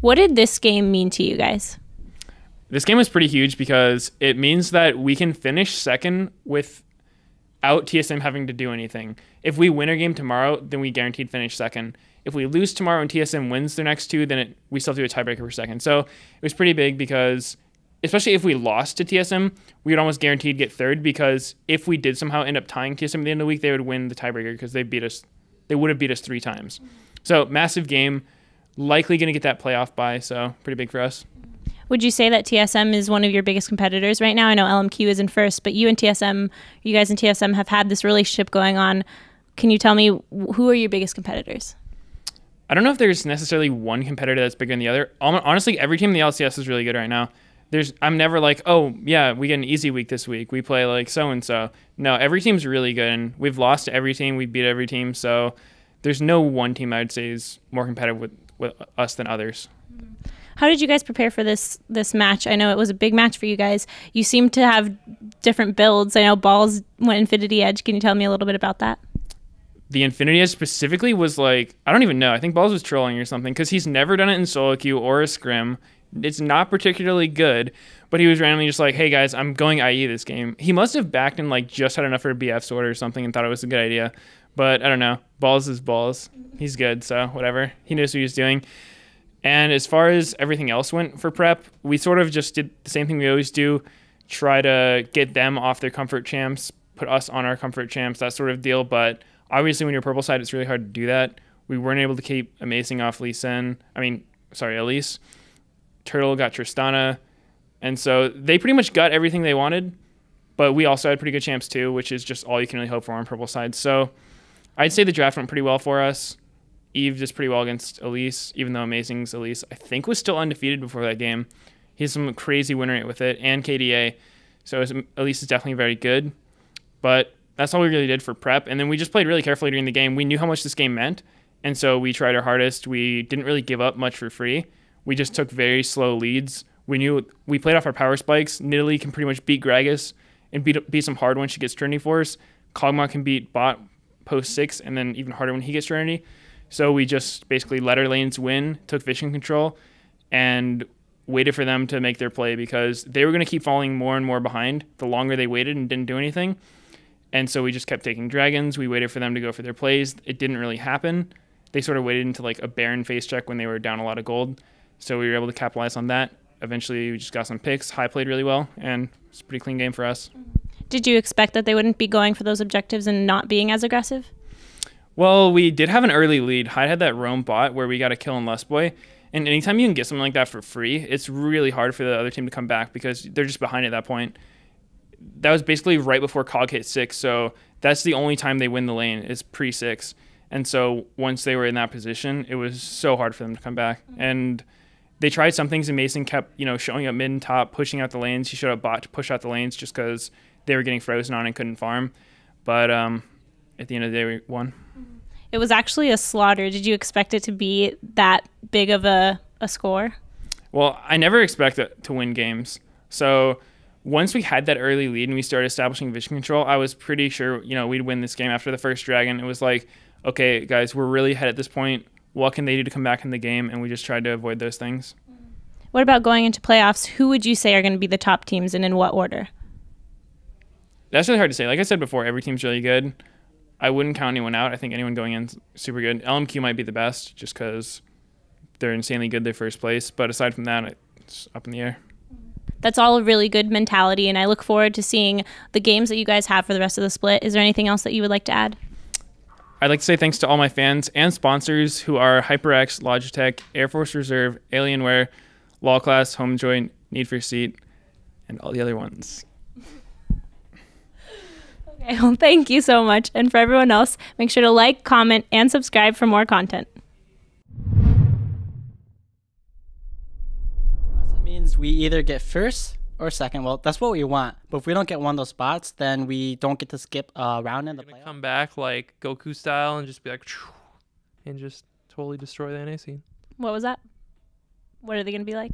What did this game mean to you guys? This game was pretty huge because it means that we can finish second without TSM having to do anything. If we win our game tomorrow, then we guaranteed finish second. If we lose tomorrow and TSM wins their next two, then we still have to do a tiebreaker for second. So it was pretty big because, especially if we lost to TSM, we would almost guaranteed get third, because if we did somehow end up tying TSM at the end of the week, they would win the tiebreaker because they would have beat us 3 times. So massive game, likely going to get that playoff bye, so pretty big for us. Would you say that TSM is one of your biggest competitors right now? I know LMQ is in first, but you guys and TSM have had this relationship going on. Can you tell me who are your biggest competitors? I don't know if there's necessarily one competitor that's bigger than the other. Honestly, every team in the LCS is really good right now. I'm never like, oh, yeah, we get an easy week this week. We play like so-and-so. No, every team's really good, and we've lost to every team. We beat every team, so there's no one team I would say is more competitive with us than others. How did you guys prepare for this match? I know it was a big match for you guys. You seem to have different builds. I know Balls went Infinity Edge. Can you tell me a little bit about that? The Infinity Edge specifically was like, I don't even know. I think Balls was trolling or something, because he's never done it in solo queue or a scrim. It's not particularly good, but he was randomly just like, hey guys, I'm going IE this game. He must have backed and like just had enough for a BF sword or something and thought it was a good idea. But I don't know. Balls is Balls. He's good, so whatever. He knows what he was doing. And as far as everything else went for prep, we sort of just did the same thing we always do, try to get them off their comfort champs, put us on our comfort champs, that sort of deal. But obviously when you're purple side, it's really hard to do that. We weren't able to keep Amazing off Elise. Turtle got Tristana. And so they pretty much got everything they wanted, but we also had pretty good champs too, which is just all you can really hope for on purple side. So I'd say the draft went pretty well for us. Eve did pretty well against Elise, even though Amazing's Elise, I think, was still undefeated before that game. He has some crazy win rate with it, and KDA. So Elise is definitely very good. But that's all we really did for prep. And then we just played really carefully during the game. We knew how much this game meant, and so we tried our hardest. We didn't really give up much for free. We just took very slow leads. We knew we played off our power spikes. Nidalee can pretty much beat Gragas and beat some hard when she gets Trinity Force. Kog'Maw can beat bot post 6, and then even harder when he gets Trinity. So we just basically let our lanes win, took vision control, and waited for them to make their play, because they were going to keep falling more and more behind the longer they waited and didn't do anything. And so we just kept taking dragons. We waited for them to go for their plays. It didn't really happen. They sort of waited into like a Baron face check when they were down a lot of gold. So we were able to capitalize on that. Eventually we just got some picks. High played really well, and it's a pretty clean game for us. Did you expect that they wouldn't be going for those objectives and not being as aggressive? Well, we did have an early lead. Hyde had that roam bot where we got a kill on Lustboy. And anytime you can get something like that for free, it's really hard for the other team to come back, because they're just behind at that point. That was basically right before Cog hit 6, so that's the only time they win the lane is pre-6. And so once they were in that position, it was so hard for them to come back. And they tried some things, and Mason kept, showing up mid and top, pushing out the lanes. He showed up bot to push out the lanes just because they were getting frozen on and couldn't farm. But at the end of the day, we won. It was actually a slaughter. Did you expect it to be that big of a score? Well, I never expect it to win games. So once we had that early lead and we started establishing vision control, I was pretty sure, we'd win this game after the first dragon. It was like, okay, guys, we're really ahead at this point. What can they do to come back in the game? And we just tried to avoid those things. What about going into playoffs? Who would you say are going to be the top teams, and in what order? That's really hard to say. Like I said before, every team's really good. I wouldn't count anyone out. I think anyone going in is super good. LMQ might be the best just because they're insanely good their first place. But aside from that, it's up in the air. That's all a really good mentality, and I look forward to seeing the games that you guys have for the rest of the split. Is there anything else that you would like to add? I'd like to say thanks to all my fans and sponsors who are HyperX, Logitech, Air Force Reserve, Alienware, Law Class, Homejoy, Need for Seat, and all the other ones. Okay, well, thank you so much. And for everyone else, make sure to like, comment, and subscribe for more content. It means we either get first or second. Well, that's what we want. But if we don't get one of those spots, then we don't get to skip a round in the playoffs. Come back like Goku style and just be like, and just totally destroy the NA scene. What was that? What are they going to be like?